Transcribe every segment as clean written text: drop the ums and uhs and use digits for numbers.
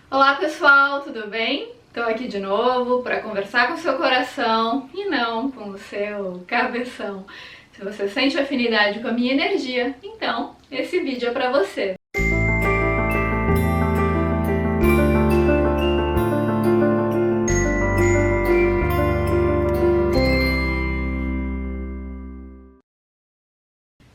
Olá pessoal, tudo bem? Estou aqui de novo para conversar com o seu coração e não com o seu cabeção. Se você sente afinidade com a minha energia, então esse vídeo é para você.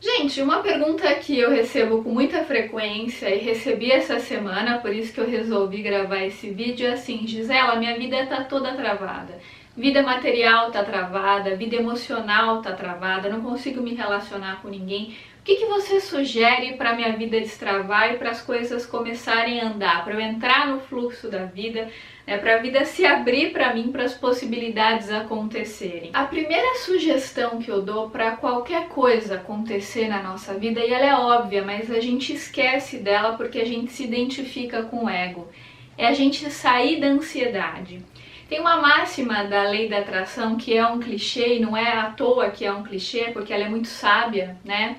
Gente, uma pergunta que eu recebo com muita frequência e recebi essa semana, por isso que eu resolvi gravar esse vídeo, é assim: Gisela, minha vida tá toda travada. Vida material tá travada, vida emocional tá travada, não consigo me relacionar com ninguém. O que você sugere para minha vida destravar e para as coisas começarem a andar, para eu entrar no fluxo da vida, né, para a vida se abrir para mim, para as possibilidades acontecerem? A primeira sugestão que eu dou para qualquer coisa acontecer na nossa vida, e ela é óbvia, mas a gente esquece dela porque a gente se identifica com o ego, é a gente sair da ansiedade. Tem uma máxima da lei da atração que é um clichê, e não é à toa que é um clichê, porque ela é muito sábia, né?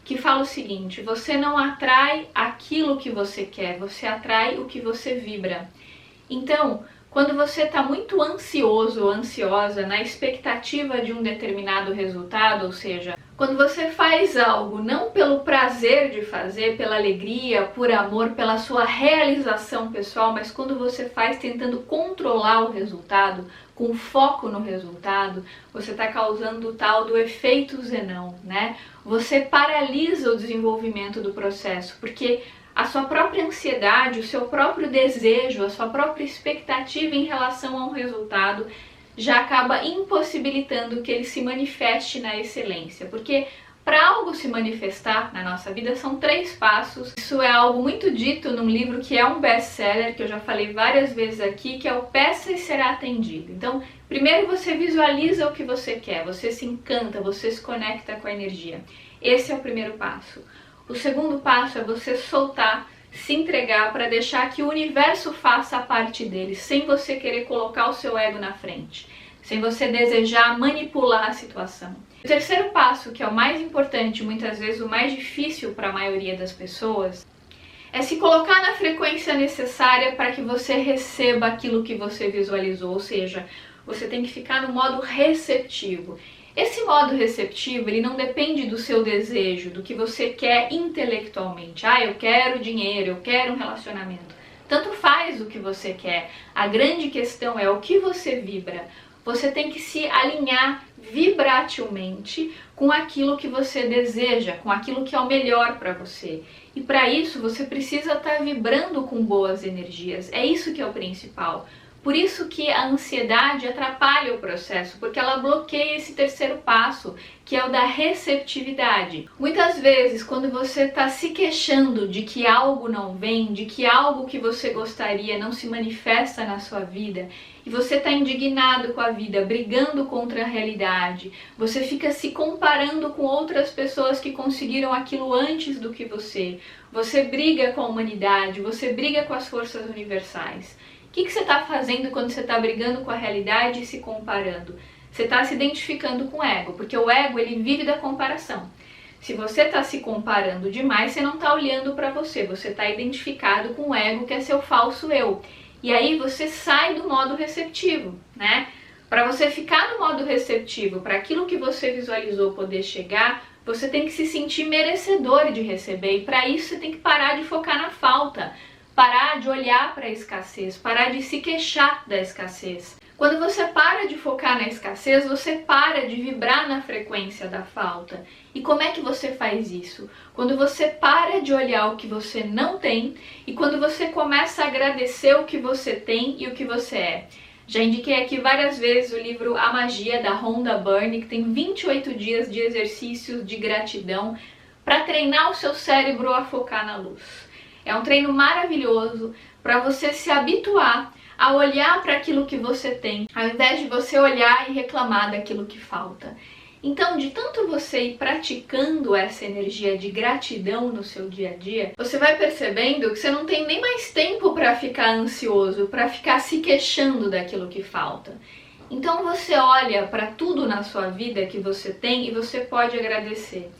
Que fala o seguinte: você não atrai aquilo que você quer, você atrai o que você vibra. Então, quando você está muito ansioso ou ansiosa na expectativa de um determinado resultado, ou seja, quando você faz algo não pelo prazer de fazer, pela alegria, por amor, pela sua realização pessoal, mas quando você faz tentando controlar o resultado, com foco no resultado, você está causando o tal do efeito Zenão, né? Você paralisa o desenvolvimento do processo, porque a sua própria ansiedade, o seu próprio desejo, a sua própria expectativa em relação a um resultado já acaba impossibilitando que ele se manifeste na excelência, porque para algo se manifestar na nossa vida são 3 passos. Isso é algo muito dito num livro que é um best-seller, que eu já falei várias vezes aqui, que é o Peça e Será Atendido. Então, primeiro você visualiza o que você quer, você se encanta, você se conecta com a energia. Esse é o primeiro passo. O segundo passo é você soltar, se entregar para deixar que o universo faça a parte dele, sem você querer colocar o seu ego na frente, sem você desejar manipular a situação. O terceiro passo, que é o mais importante, muitas vezes o mais difícil para a maioria das pessoas, é se colocar na frequência necessária para que você receba aquilo que você visualizou, ou seja, você tem que ficar no modo receptivo. Esse modo receptivo, ele não depende do seu desejo, do que você quer intelectualmente. Ah, eu quero dinheiro, eu quero um relacionamento. Tanto faz o que você quer. A grande questão é o que você vibra. Você tem que se alinhar vibratilmente com aquilo que você deseja, com aquilo que é o melhor para você. E para isso você precisa estar vibrando com boas energias. É isso que é o principal. Por isso que a ansiedade atrapalha o processo, porque ela bloqueia esse terceiro passo, que é o da receptividade. Muitas vezes, quando você está se queixando de que algo não vem, de que algo que você gostaria não se manifesta na sua vida, e você está indignado com a vida, brigando contra a realidade, você fica se comparando com outras pessoas que conseguiram aquilo antes do que você briga com a humanidade, você briga com as forças universais. O que você está fazendo quando você está brigando com a realidade e se comparando? Você está se identificando com o ego, porque o ego ele vive da comparação. Se você está se comparando demais, você não está olhando para você, você está identificado com o ego, que é seu falso eu. E aí você sai do modo receptivo, né? Para você ficar no modo receptivo, para aquilo que você visualizou poder chegar, você tem que se sentir merecedor de receber, e para isso você tem que parar de focar na falta. Parar de olhar para a escassez, parar de se queixar da escassez. Quando você para de focar na escassez, você para de vibrar na frequência da falta. E como é que você faz isso? Quando você para de olhar o que você não tem e quando você começa a agradecer o que você tem e o que você é. Já indiquei aqui várias vezes o livro A Magia, da Rhonda Byrne, que tem 28 dias de exercícios de gratidão para treinar o seu cérebro a focar na luz. É um treino maravilhoso para você se habituar a olhar para aquilo que você tem, ao invés de você olhar e reclamar daquilo que falta. Então, de tanto você ir praticando essa energia de gratidão no seu dia a dia, você vai percebendo que você não tem nem mais tempo para ficar ansioso, para ficar se queixando daquilo que falta. Então você olha para tudo na sua vida que você tem e você pode agradecer.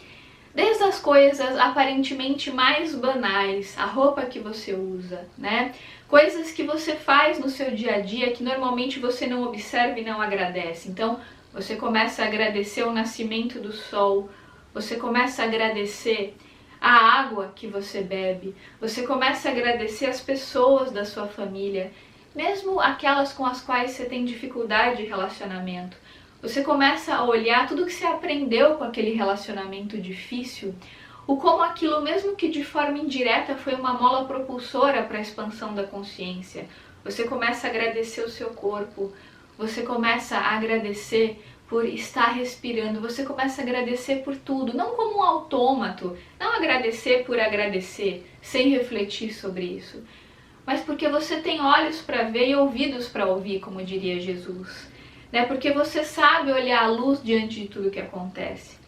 Desde as coisas aparentemente mais banais, a roupa que você usa, né? Coisas que você faz no seu dia a dia que normalmente você não observa e não agradece. Então, você começa a agradecer o nascimento do sol, você começa a agradecer a água que você bebe, você começa a agradecer as pessoas da sua família, mesmo aquelas com as quais você tem dificuldade de relacionamento. Você começa a olhar tudo que você aprendeu com aquele relacionamento difícil, o como aquilo, mesmo que de forma indireta, foi uma mola propulsora para a expansão da consciência. Você começa a agradecer o seu corpo, você começa a agradecer por estar respirando, você começa a agradecer por tudo, não como um autômato, não agradecer por agradecer, sem refletir sobre isso, mas porque você tem olhos para ver e ouvidos para ouvir, como diria Jesus, né? Porque você sabe olhar a luz diante de tudo que acontece.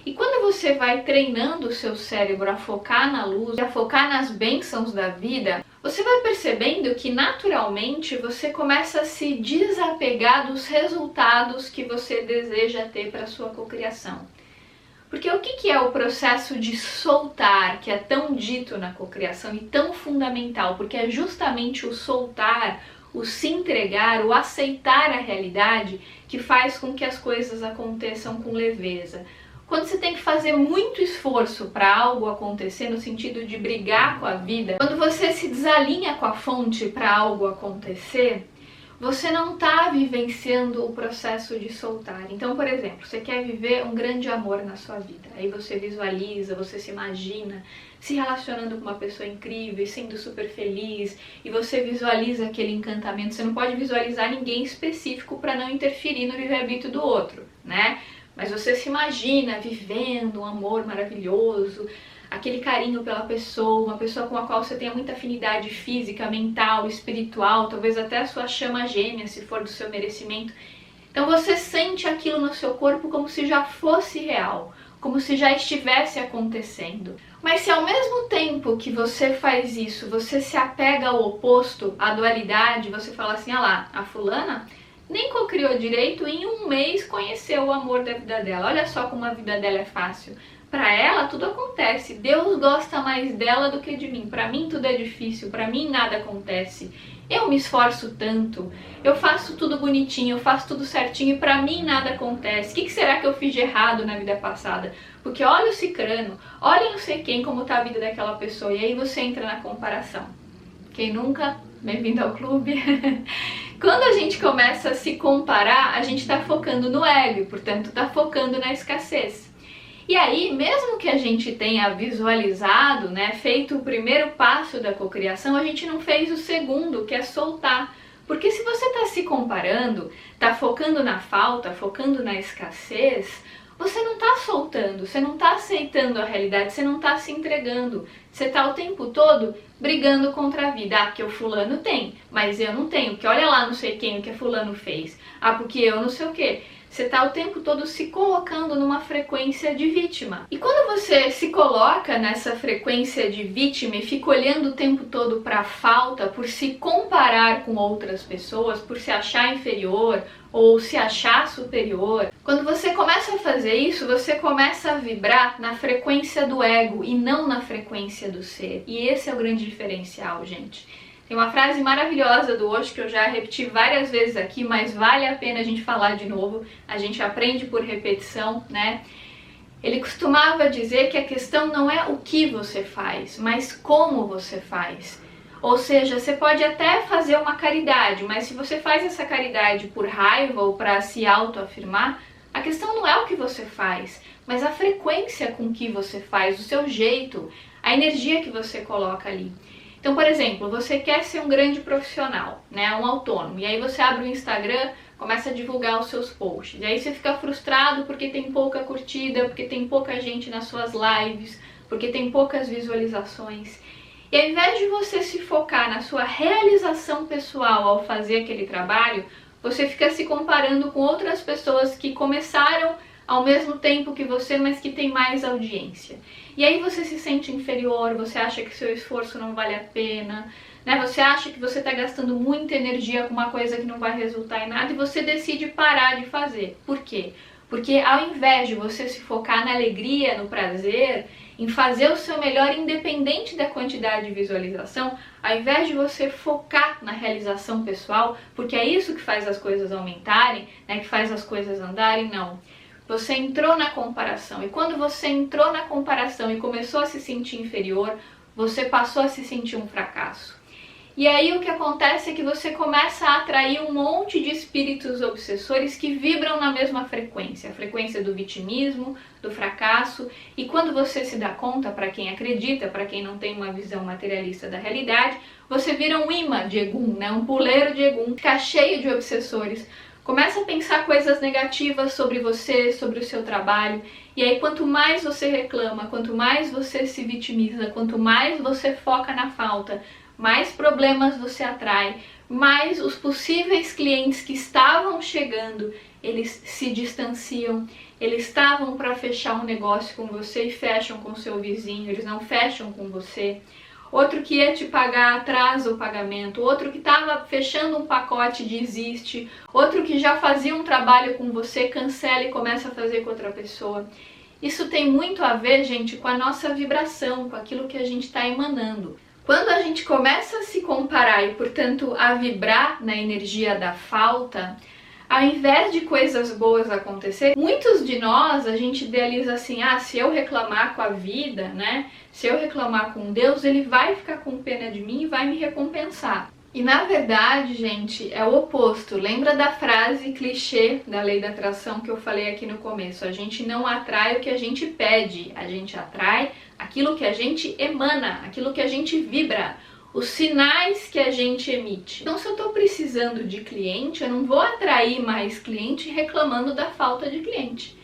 E quando você vai treinando o seu cérebro a focar na luz, a focar nas bênçãos da vida, você vai percebendo que naturalmente você começa a se desapegar dos resultados que você deseja ter para a sua cocriação. Porque o que é o processo de soltar, que é tão dito na cocriação e tão fundamental? Porque é justamente o soltar, o se entregar, o aceitar a realidade que faz com que as coisas aconteçam com leveza. Quando você tem que fazer muito esforço para algo acontecer, no sentido de brigar com a vida, quando você se desalinha com a fonte para algo acontecer, você não está vivenciando o processo de soltar. Então, por exemplo, você quer viver um grande amor na sua vida. Aí você visualiza, você se imagina se relacionando com uma pessoa incrível, sendo super feliz, e você visualiza aquele encantamento. Você não pode visualizar ninguém específico para não interferir no livre-arbítrio do outro, né? Mas você se imagina vivendo um amor maravilhoso, aquele carinho pela pessoa, uma pessoa com a qual você tenha muita afinidade física, mental, espiritual, talvez até a sua chama gêmea, se for do seu merecimento. Então você sente aquilo no seu corpo como se já fosse real, como se já estivesse acontecendo. Mas se ao mesmo tempo que você faz isso, você se apega ao oposto, à dualidade, você fala assim, ah lá, a fulana nem cocriou direito e em um mês conheceu o amor da vida dela. Olha só como a vida dela é fácil. Para ela tudo acontece. Deus gosta mais dela do que de mim. Para mim tudo é difícil, para mim nada acontece. Eu me esforço tanto, eu faço tudo bonitinho, eu faço tudo certinho e para mim nada acontece. O que será que eu fiz de errado na vida passada? Porque olha o cicrano, olha não sei quem, como tá a vida daquela pessoa. E aí você entra na comparação. Quem nunca? Bem-vindo ao clube. Quando a gente começa a se comparar, a gente está focando no ego, portanto está focando na escassez. E aí, mesmo que a gente tenha visualizado, né, feito o primeiro passo da cocriação, a gente não fez o segundo, que é soltar. Porque se você está se comparando, está focando na falta, focando na escassez, você não está soltando, você não está aceitando a realidade, você não está se entregando. Você está o tempo todo brigando contra a vida. Ah, porque o fulano tem, mas eu não tenho. Porque olha lá não sei quem o que fulano fez. Ah, porque eu não sei o quê. Você está o tempo todo se colocando numa frequência de vítima. E quando você se coloca nessa frequência de vítima e fica olhando o tempo todo para a falta, por se comparar com outras pessoas, por se achar inferior ou se achar superior, quando você começa a fazer isso, você começa a vibrar na frequência do ego e não na frequência do ser. E esse é o grande diferencial, gente. Tem uma frase maravilhosa do Osho que eu já repeti várias vezes aqui, mas vale a pena a gente falar de novo. A gente aprende por repetição, né? Ele costumava dizer que a questão não é o que você faz, mas como você faz. Ou seja, você pode até fazer uma caridade, mas se você faz essa caridade por raiva ou para se autoafirmar, a questão não é o que você faz, mas a frequência com que você faz, o seu jeito, a energia que você coloca ali. Então, por exemplo, você quer ser um grande profissional, né, um autônomo, e aí você abre o Instagram, começa a divulgar os seus posts, e aí você fica frustrado porque tem pouca curtida, porque tem pouca gente nas suas lives, porque tem poucas visualizações. E ao invés de você se focar na sua realização pessoal ao fazer aquele trabalho, você fica se comparando com outras pessoas que começaram ao mesmo tempo que você, mas que tem mais audiência. E aí você se sente inferior, você acha que seu esforço não vale a pena, né? Você acha que você está gastando muita energia com uma coisa que não vai resultar em nada e você decide parar de fazer. Por quê? Porque ao invés de você se focar na alegria, no prazer, em fazer o seu melhor independente da quantidade de visualização, ao invés de você focar na realização pessoal, porque é isso que faz as coisas aumentarem, né, que faz as coisas andarem, não. Você entrou na comparação, e quando você entrou na comparação e começou a se sentir inferior, você passou a se sentir um fracasso. E aí o que acontece é que você começa a atrair um monte de espíritos obsessores que vibram na mesma frequência, a frequência do vitimismo, do fracasso, e quando você se dá conta, para quem acredita, para quem não tem uma visão materialista da realidade, você vira um imã de Egum, né? Um puleiro de Egum, fica cheio de obsessores. Começa a pensar coisas negativas sobre você, sobre o seu trabalho, e aí quanto mais você reclama, quanto mais você se vitimiza, quanto mais você foca na falta, mais problemas você atrai, mais os possíveis clientes que estavam chegando, eles se distanciam, eles estavam para fechar um negócio com você e fecham com seu vizinho, eles não fecham com você. Outro que ia te pagar atrasa o pagamento, outro que estava fechando um pacote desiste, outro que já fazia um trabalho com você cancela e começa a fazer com outra pessoa. Isso tem muito a ver, gente, com a nossa vibração, com aquilo que a gente está emanando. Quando a gente começa a se comparar e, portanto, a vibrar na energia da falta, ao invés de coisas boas acontecer, muitos de nós, a gente idealiza assim, se eu reclamar com a vida, né? Se eu reclamar com Deus, ele vai ficar com pena de mim e vai me recompensar. E na verdade, gente, é o oposto. Lembra da frase clichê da lei da atração que eu falei aqui no começo? A gente não atrai o que a gente pede, a gente atrai aquilo que a gente emana, aquilo que a gente vibra, os sinais que a gente emite. Então, se eu estou precisando de cliente, eu não vou atrair mais cliente reclamando da falta de cliente.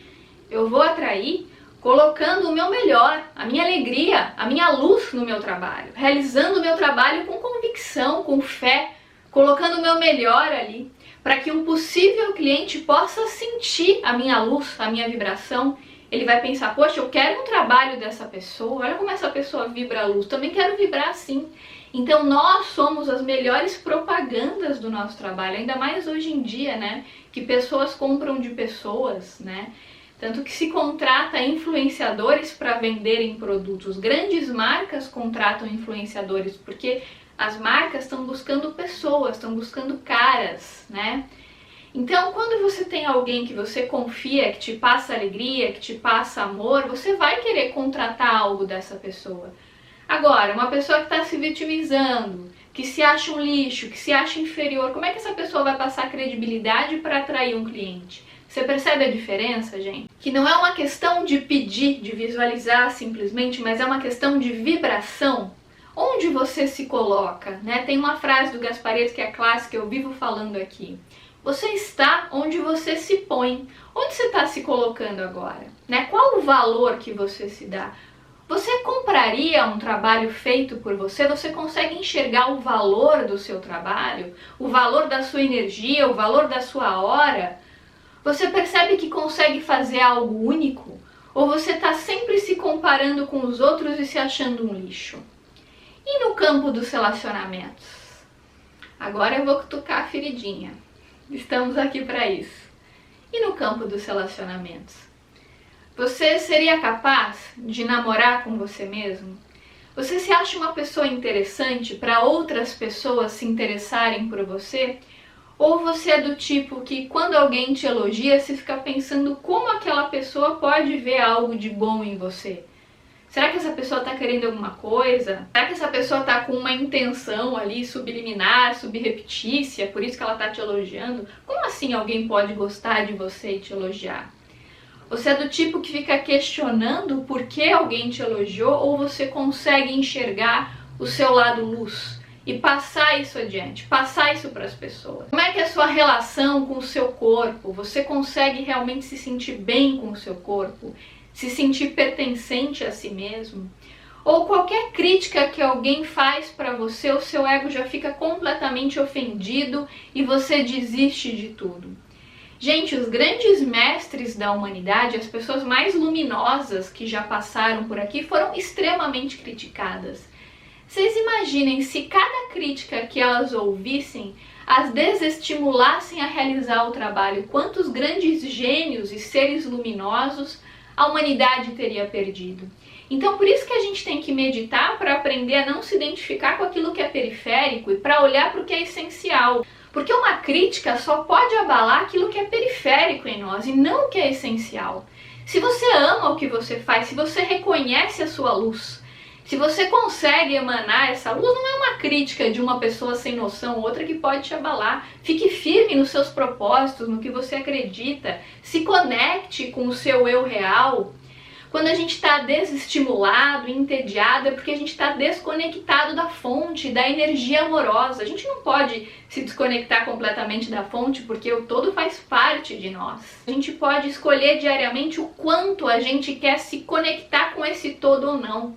Eu vou atrair colocando o meu melhor, a minha alegria, a minha luz no meu trabalho, realizando o meu trabalho com convicção, com fé, colocando o meu melhor ali, para que um possível cliente possa sentir a minha luz, a minha vibração. Ele vai pensar, poxa, eu quero um trabalho dessa pessoa, olha como essa pessoa vibra a luz, também quero vibrar assim. Então nós somos as melhores propagandas do nosso trabalho, ainda mais hoje em dia, né, que pessoas compram de pessoas, né, tanto que se contrata influenciadores para venderem produtos. Grandes marcas contratam influenciadores, porque as marcas estão buscando pessoas, estão buscando caras, né? Então, quando você tem alguém que você confia, que te passa alegria, que te passa amor, você vai querer contratar algo dessa pessoa. Agora, uma pessoa que está se vitimizando, que se acha um lixo, que se acha inferior, como é que essa pessoa vai passar credibilidade para atrair um cliente? Você percebe a diferença, gente? Que não é uma questão de pedir, de visualizar simplesmente, mas é uma questão de vibração. Onde você se coloca, né? Tem uma frase do Gasparetto que é clássica, eu vivo falando aqui. Você está onde você se põe. Onde você está se colocando agora? Né? Qual o valor que você se dá? Você compraria um trabalho feito por você? Você consegue enxergar o valor do seu trabalho? O valor da sua energia? O valor da sua hora? Você percebe que consegue fazer algo único? Ou você está sempre se comparando com os outros e se achando um lixo? E no campo dos relacionamentos? Agora eu vou cutucar a feridinha. Estamos aqui para isso. E no campo dos relacionamentos? Você seria capaz de namorar com você mesmo? Você se acha uma pessoa interessante para outras pessoas se interessarem por você? Ou você é do tipo que quando alguém te elogia, você fica pensando como aquela pessoa pode ver algo de bom em você? Será que essa pessoa está querendo alguma coisa? Será que essa pessoa está com uma intenção ali subliminar, subreptícia, por isso que ela está te elogiando? Como assim alguém pode gostar de você e te elogiar? Você é do tipo que fica questionando por que alguém te elogiou ou você consegue enxergar o seu lado luz e passar isso adiante, passar isso para as pessoas? Como é que é a sua relação com o seu corpo? Você consegue realmente se sentir bem com o seu corpo? Se sentir pertencente a si mesmo? Ou qualquer crítica que alguém faz para você, o seu ego já fica completamente ofendido e você desiste de tudo? Gente, os grandes mestres da humanidade, as pessoas mais luminosas que já passaram por aqui, foram extremamente criticadas. Vocês imaginem se cada crítica que elas ouvissem as desestimulassem a realizar o trabalho, quantos grandes gênios e seres luminosos a humanidade teria perdido. Então, por isso que a gente tem que meditar para aprender a não se identificar com aquilo que é periférico e para olhar para o que é essencial. Porque uma crítica só pode abalar aquilo que é periférico em nós e não o que é essencial. Se você ama o que você faz, se você reconhece a sua luz, se você consegue emanar essa luz, não é uma crítica de uma pessoa sem noção, outra que pode te abalar. Fique firme nos seus propósitos, no que você acredita, se conecte com o seu eu real. Quando a gente está desestimulado, entediado, é porque a gente está desconectado da fonte, da energia amorosa. A gente não pode se desconectar completamente da fonte, porque o todo faz parte de nós. A gente pode escolher diariamente o quanto a gente quer se conectar com esse todo ou não.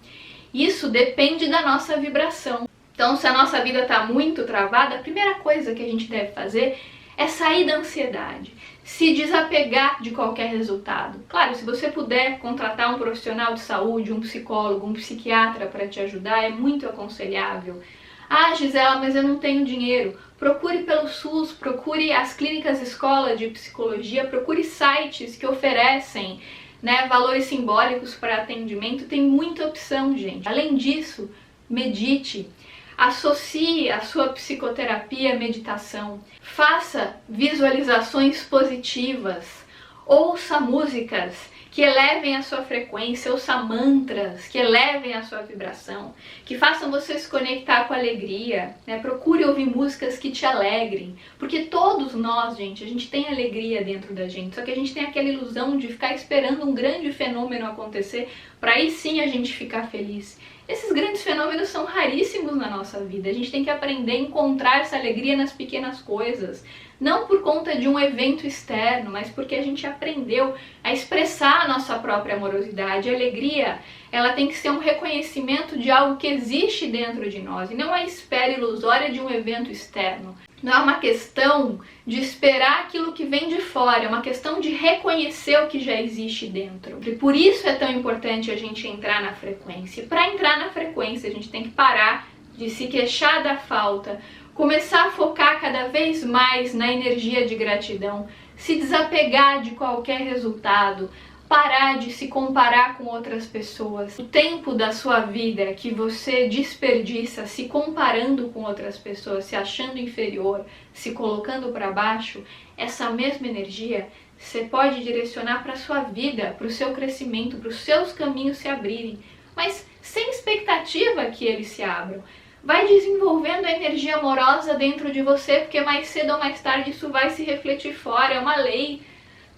Isso depende da nossa vibração. Então, se a nossa vida está muito travada, a primeira coisa que a gente deve fazer é sair da ansiedade, se desapegar de qualquer resultado. Claro, se você puder contratar um profissional de saúde, um psicólogo, um psiquiatra para te ajudar, é muito aconselhável. Ah, Gisela, mas eu não tenho dinheiro. Procure pelo SUS, procure as clínicas escola de psicologia, procure sites que oferecem, né, valores simbólicos para atendimento. Tem muita opção, gente. Além disso, medite. Associe a sua psicoterapia à meditação. Faça visualizações positivas. Ouça músicas que elevem a sua frequência, ouça mantras que elevem a sua vibração, que façam você se conectar com a alegria, né? Procure ouvir músicas que te alegrem, porque todos nós, gente, a gente tem alegria dentro da gente, só que a gente tem aquela ilusão de ficar esperando um grande fenômeno acontecer para aí sim a gente ficar feliz. Esses grandes fenômenos são raríssimos na nossa vida. A gente tem que aprender a encontrar essa alegria nas pequenas coisas. Não por conta de um evento externo, mas porque a gente aprendeu a expressar a nossa própria amorosidade. A alegria, ela tem que ser um reconhecimento de algo que existe dentro de nós, e não a espera ilusória de um evento externo. Não é uma questão de esperar aquilo que vem de fora, é uma questão de reconhecer o que já existe dentro. E por isso é tão importante a gente entrar na frequência. E para entrar na frequência, a gente tem que parar de se queixar da falta, começar a focar cada vez mais na energia de gratidão, se desapegar de qualquer resultado, parar de se comparar com outras pessoas. O tempo da sua vida que você desperdiça se comparando com outras pessoas, se achando inferior, se colocando para baixo, essa mesma energia você pode direcionar para a sua vida, para o seu crescimento, para os seus caminhos se abrirem, mas sem expectativa que eles se abram. Vai desenvolvendo a energia amorosa dentro de você, porque mais cedo ou mais tarde isso vai se refletir fora, é uma lei,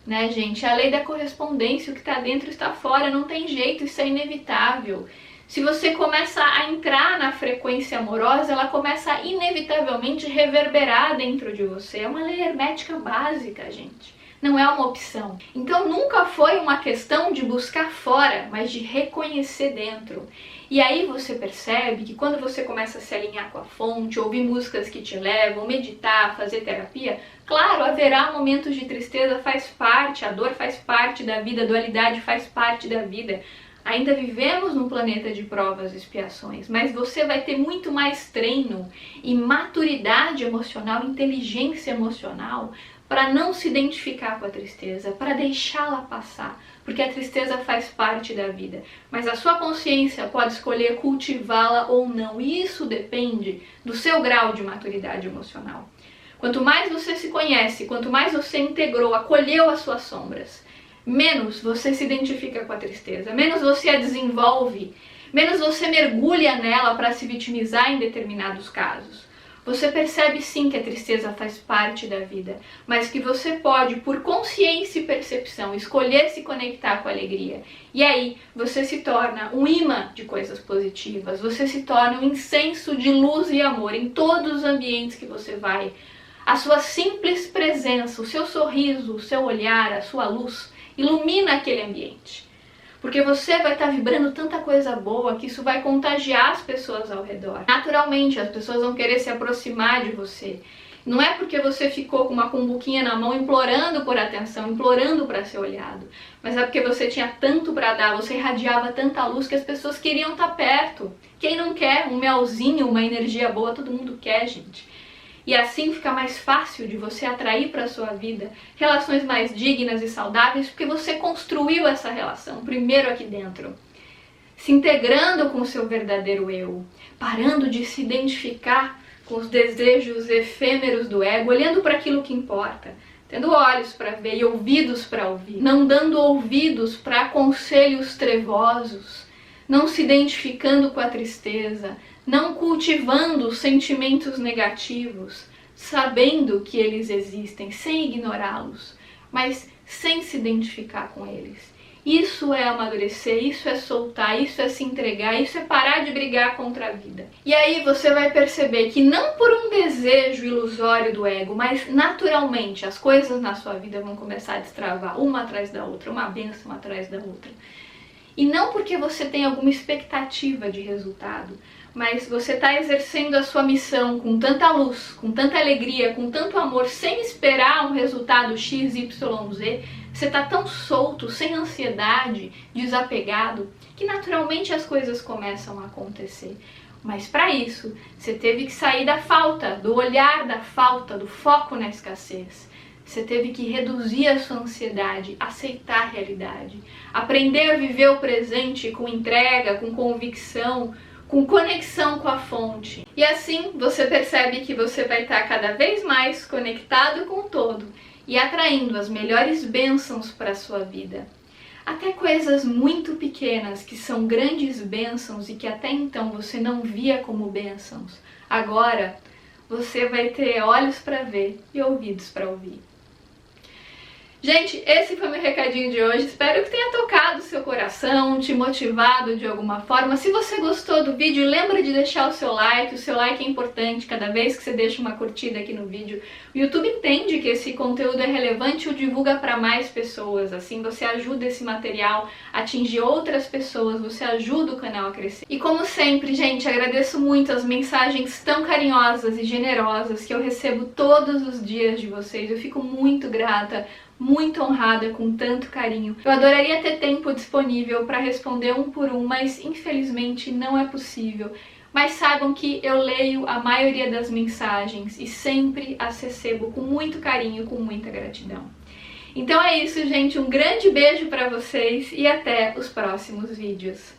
né, gente? A lei da correspondência, o que está dentro está fora, não tem jeito, isso é inevitável. Se você começa a entrar na frequência amorosa, ela começa a inevitavelmente reverberar dentro de você. É uma lei hermética básica, gente. Não é uma opção. Então nunca foi uma questão de buscar fora, mas de reconhecer dentro. E aí você percebe que quando você começa a se alinhar com a fonte, ouvir músicas que te levam, meditar, fazer terapia, claro, haverá momentos de tristeza, faz parte, a dor faz parte da vida, a dualidade faz parte da vida. Ainda vivemos num planeta de provas e expiações, mas você vai ter muito mais treino e maturidade emocional, inteligência emocional, para não se identificar com a tristeza, para deixá-la passar, porque a tristeza faz parte da vida, mas a sua consciência pode escolher cultivá-la ou não, e isso depende do seu grau de maturidade emocional. Quanto mais você se conhece, quanto mais você integrou, acolheu as suas sombras, menos você se identifica com a tristeza, menos você a desenvolve, menos você mergulha nela para se vitimizar em determinados casos. Você percebe sim que a tristeza faz parte da vida, mas que você pode, por consciência e percepção, escolher se conectar com a alegria. E aí você se torna um imã de coisas positivas, você se torna um incenso de luz e amor em todos os ambientes que você vai. A sua simples presença, o seu sorriso, o seu olhar, a sua luz, ilumina aquele ambiente. Porque você vai estar vibrando tanta coisa boa que isso vai contagiar as pessoas ao redor. Naturalmente, as pessoas vão querer se aproximar de você. Não é porque você ficou com uma cumbuquinha na mão implorando por atenção, implorando para ser olhado. Mas é porque você tinha tanto para dar, você irradiava tanta luz que as pessoas queriam estar perto. Quem não quer um melzinho, uma energia boa, todo mundo quer, gente. E assim fica mais fácil de você atrair para a sua vida relações mais dignas e saudáveis, porque você construiu essa relação primeiro aqui dentro. se integrando com o seu verdadeiro eu, parando de se identificar com os desejos efêmeros do ego, olhando para aquilo que importa, tendo olhos para ver e ouvidos para ouvir, não dando ouvidos para conselhos trevosos, não se identificando com a tristeza, não cultivando sentimentos negativos, sabendo que eles existem, sem ignorá-los, mas sem se identificar com eles. Isso é amadurecer, isso é soltar, isso é se entregar, isso é parar de brigar contra a vida. E aí você vai perceber que não por um desejo ilusório do ego, mas naturalmente as coisas na sua vida vão começar a destravar uma atrás da outra, uma bênção atrás da outra. E não porque você tem alguma expectativa de resultado, mas você está exercendo a sua missão com tanta luz, com tanta alegria, com tanto amor, sem esperar um resultado X, Y, Z. Você está tão solto, sem ansiedade, desapegado, que naturalmente as coisas começam a acontecer. Mas para isso, você teve que sair da falta, do olhar da falta, do foco na escassez. Você teve que reduzir a sua ansiedade, aceitar a realidade, aprender a viver o presente com entrega, com convicção, com conexão com a fonte. E assim você percebe que você vai estar cada vez mais conectado com o todo e atraindo as melhores bênçãos para a sua vida. Até coisas muito pequenas que são grandes bênçãos e que até então você não via como bênçãos. Agora você vai ter olhos para ver e ouvidos para ouvir. Gente, esse foi meu recadinho de hoje, espero que tenha tocado o seu coração, te motivado de alguma forma. Se você gostou do vídeo, lembra de deixar o seu like é importante, cada vez que você deixa uma curtida aqui no vídeo. O YouTube entende que esse conteúdo é relevante e o divulga para mais pessoas, assim você ajuda esse material a atingir outras pessoas, você ajuda o canal a crescer. E como sempre, gente, agradeço muito as mensagens tão carinhosas e generosas que eu recebo todos os dias de vocês, eu fico muito grata, muito honrada com tanto carinho. Eu adoraria ter tempo disponível para responder um por um, mas infelizmente não é possível. Mas saibam que eu leio a maioria das mensagens e sempre as recebo com muito carinho, com muita gratidão. Então é isso, gente. Um grande beijo para vocês e até os próximos vídeos.